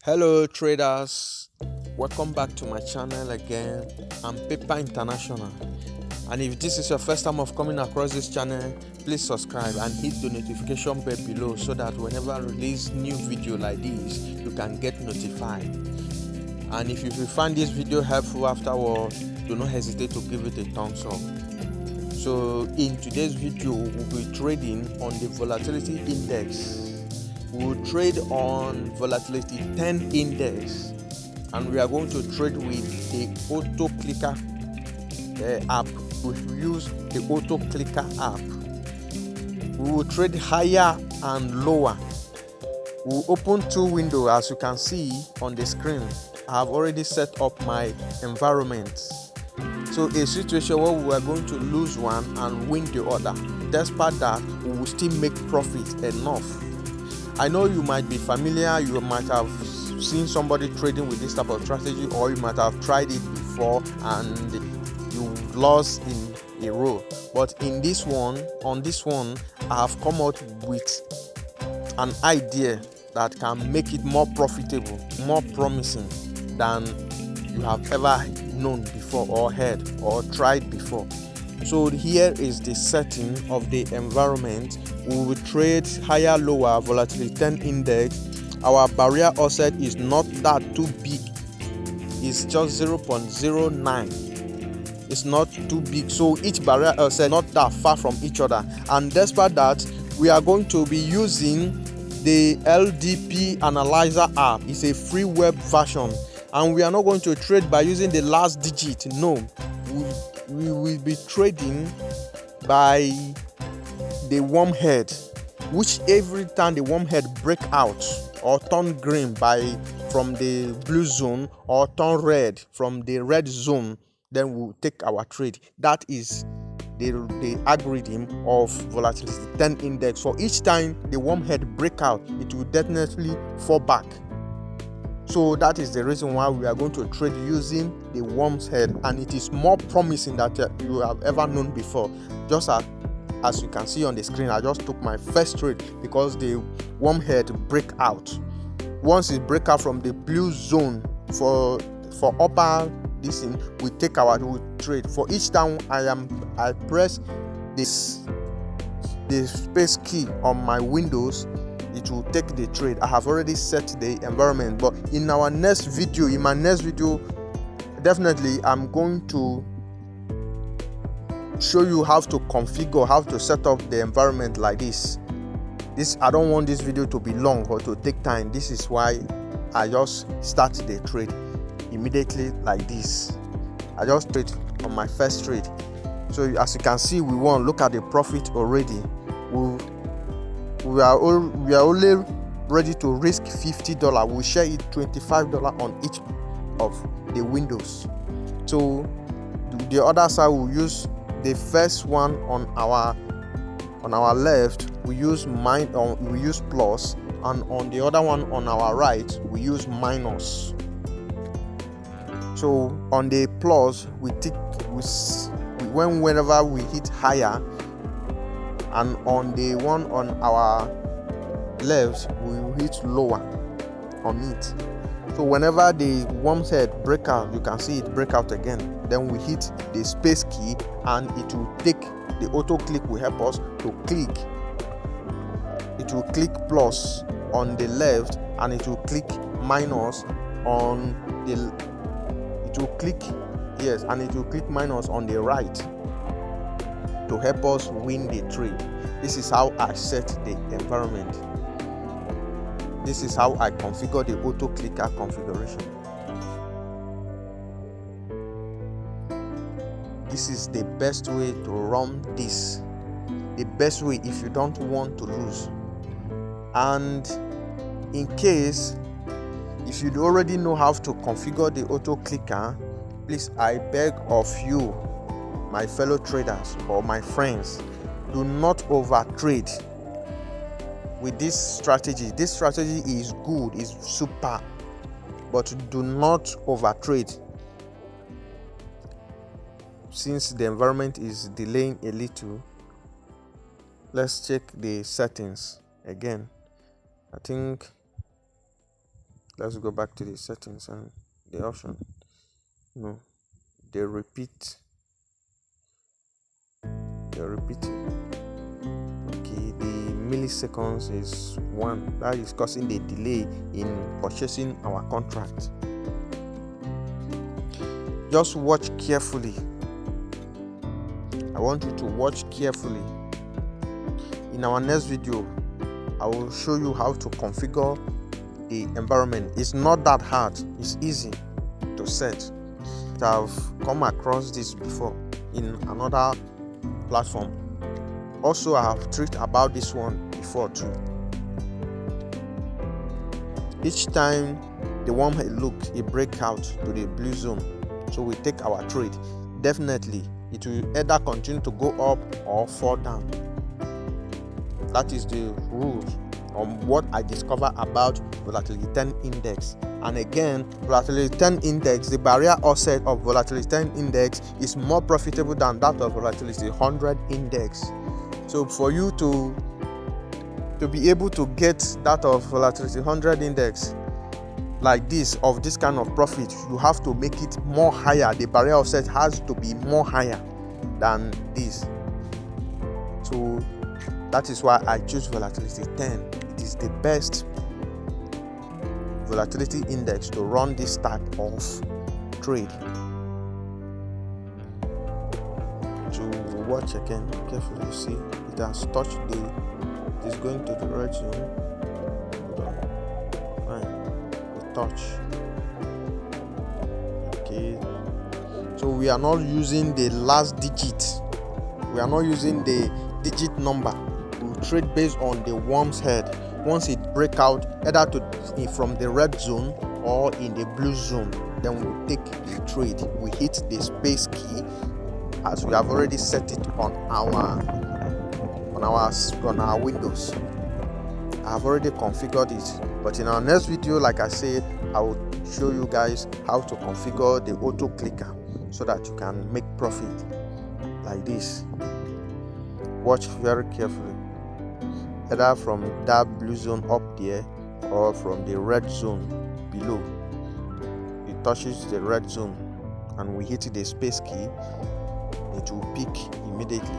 Hello traders, welcome back to my channel again. I'm Paper International, and if this is your first time of coming across this channel, please subscribe and hit the notification bell below so that whenever I release new video like this, you can get notified. And if you find this video helpful afterward, do not hesitate to give it a thumbs up. So in today's video, we'll be trading on the volatility index. We will trade on volatility 10 index, and we are going to trade with the auto clicker app. We will use the auto clicker app. We will trade higher and lower. We will open two windows. As you can see on the screen, I have already set up my environment. So a situation where we are going to lose one and win the other. Despite that, we will still make profit enough. I know you might be familiar, you might have seen somebody trading with this type of strategy, or you might have tried it before and you lost in a row. But on this one, I have come out with an idea that can make it more profitable, more promising than you have ever known before or heard or tried before. So here is the setting of the environment. We will trade higher, lower, volatility 10 index. Our barrier offset is not that too big. It's just 0.09. It's not too big. So each barrier offset not that far from each other. And despite that, we are going to be using the LDP Analyzer app. It's a free web version. And we are not going to trade by using the last digit. No. We will be trading by the warm head, which every time the warm head break out or turn green from the blue zone or turn red from the red zone, then we'll take our trade. That is the algorithm of volatility 10 index. For each time the warm head break out, it will definitely fall back. So that is the reason why we are going to trade using the worm's head, and it is more promising that you have ever known before. Just as you can see on the screen, I just took my first trade because the worm head break out. Once it break out from the blue zone for upper this thing, we trade. For each time I press the space key on my Windows, it will take the trade. I have already set the environment, but in my next video, definitely I'm going to show you how to configure, how to set up the environment like this. I don't want this video to be long or to take time. This is why I just start the trade immediately like this. I just trade on my first trade. So as you can see, we won. Look at the profit already. We are only ready to risk $50. We'll share it $25 on each of the windows. So the other side, we'll use the first one on our left. We use plus, and on the other one on our right, we use minus. So on the plus, whenever we hit higher, and on the one on our left, we will hit lower on it. So whenever the worm's head break out, you can see it break out again. Then we hit the space key, and it will take the auto click will help us to click. It will click plus on the left, and it will click minus on the. It will click and it will click minus on the right, to help us win the trade. This is how I set the environment. This is how I configure the auto clicker configuration. This is the best way to run this. The best way if you don't want to lose. And in case if you already know how to configure the auto clicker, please, I beg of you, my fellow traders or my friends, do not over trade with this strategy. This strategy is good, is super, but do not over trade. Since the environment is delaying a little, let's check the settings again. I think Let's go back to the settings and the option. No, they repeat. They're repeating. Okay, the milliseconds is 1. That is causing the delay in purchasing our contract. Just watch carefully. I want you to watch carefully. In our next video, I will show you how to configure the environment. It's not that hard, it's easy to set. I've come across this before in another platform. Also, I have tricked about this one before too. Each time the one it break out to the blue zone, so we take our trade. Definitely it will either continue to go up or fall down. That is the rules on what I discover about volatility 10 index. And again, volatility 10 index, the barrier offset of volatility 10 index is more profitable than that of volatility 100 index. So for you to be able to get that of volatility 100 index like this, of this kind of profit, you have to make it more higher. The barrier offset has to be more higher than this. So that is why I choose volatility 10. It is the best volatility index to run this type of trade. To watch again carefully, you see it has touched it is going to the red zone. Fine, touch. Okay, so we are not using the last digit, we are not using the digit number. We trade based on the worm's head. Once it break out either from the red zone or in the blue zone, then we take the trade. We hit the space key as we have already set it on our windows. I have already configured it, but in our next video, like I said, I will show you guys how to configure the auto clicker so that you can make profit like this. Watch very carefully, either from that blue zone up there or from the red zone below. It touches the red zone and we hit the space key, it will pick immediately.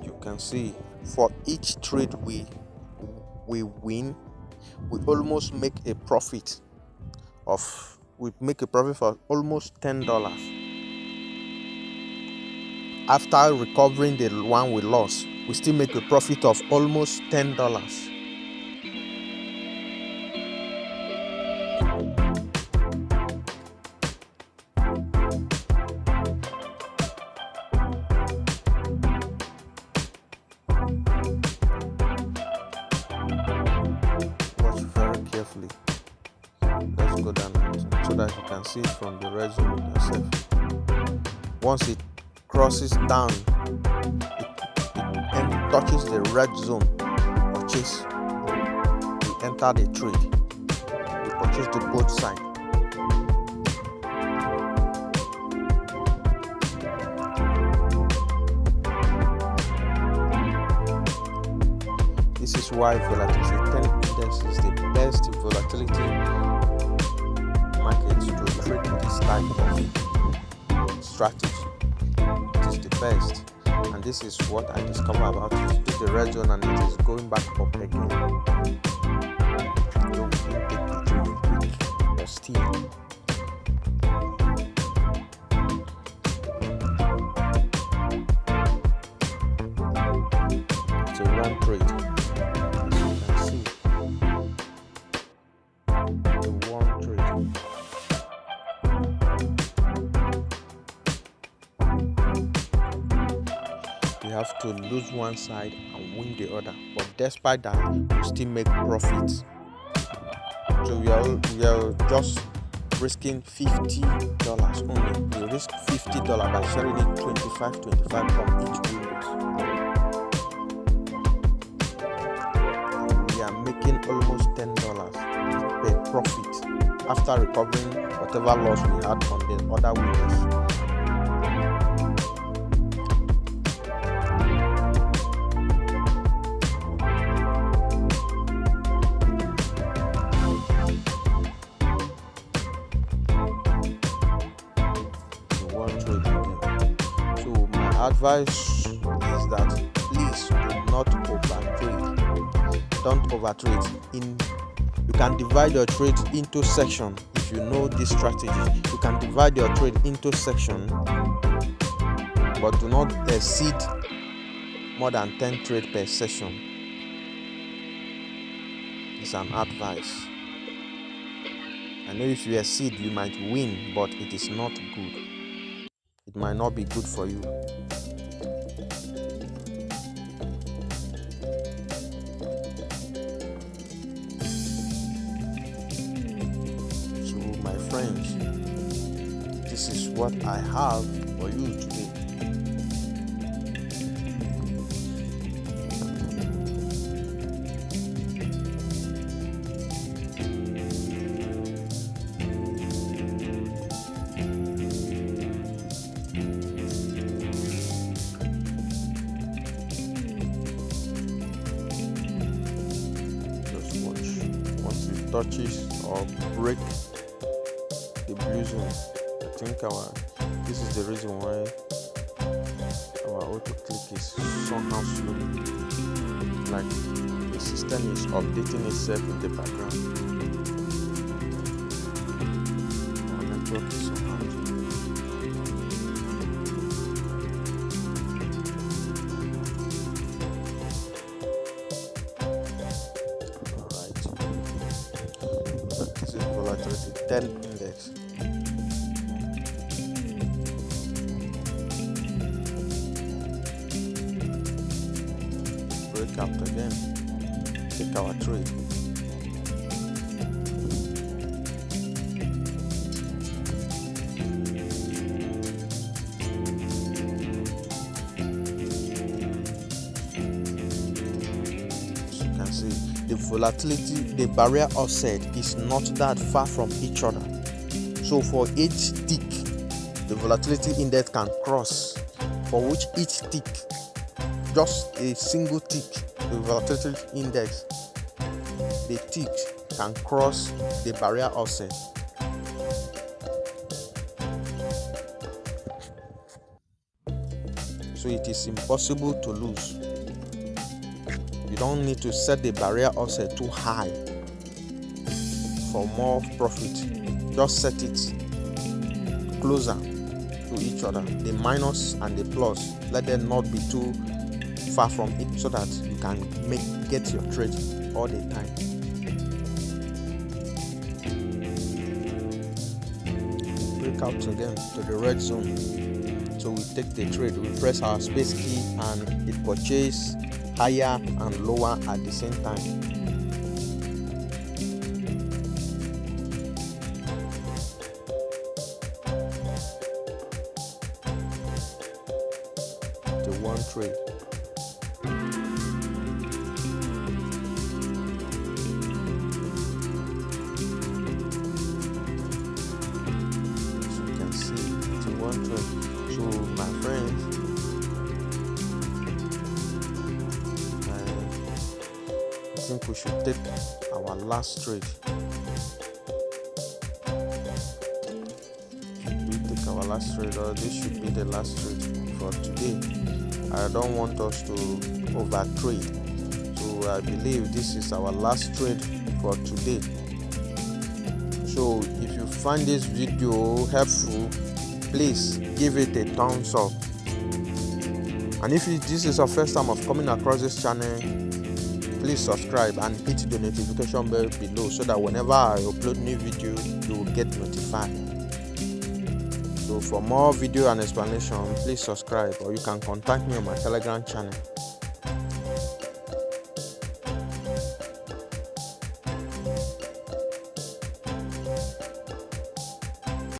You can see for each trade we win, we almost make a profit of for almost $10. After recovering the one we lost, we still make a profit of almost $10. Watch very carefully. Let's go down so that you can see it from the red zone yourself. Once it crosses down, it touches the red zone, purchase. We enter the trade. We purchase to both sides. This is why volatility 10 index is the best volatility market to trade this type of strategy. It is the best, and this is what I discovered about it. To the red zone and it is going back up again. You don't take the trade quick, but still. It's a long trade. You have to lose one side and win the other, but despite that, you still make profits. So we are just risking $50 only. We risk $50 by sharing it 25 on each window. We are making almost $10 per profit after recovering whatever loss we had on the other windows. one trade again. So my advice is that please do not overtrade. Don't overtrade. You can divide your trade into sections. If you know this strategy, you can divide your trade into sections, but do not exceed more than 10 trades per session. It's an advice. I know if you exceed, you might win, but it is not good. It might not be good for you. So my friends, this is what I have for you today. Touches or break the blue zone. I think this is the reason why our auto click is somehow slow, like the system is updating itself in the background. Our network is somehow volatility 10 index. Break out again. Take our trade. As you can see, the volatility, the barrier offset is not that far from each other. So for each tick, the volatility index can cross, for which each tick, just a single tick, the volatility index, the tick can cross the barrier offset. So it is impossible to lose. You don't need to set the barrier offset too high for more profit. Just set it closer to each other. The minus and the plus, let them not be too far from it, so that you can get your trade all the time. Break out again to the red zone. So we take the trade, we press our space key, and it purchases higher and lower at the same time. To one trade. As you can see, to one trade. So my friends, I think we should take our last trade. We take our last trade, or this should be the last trade for today. I don't want us to overtrade, so I believe this is our last trade for today. So if you find this video helpful, please give it a thumbs up. And if this is your first time of coming across this channel, please subscribe and hit the notification bell below, so that whenever I upload new video, you will get notified. So for more video and explanation, please subscribe, or you can contact me on my Telegram channel.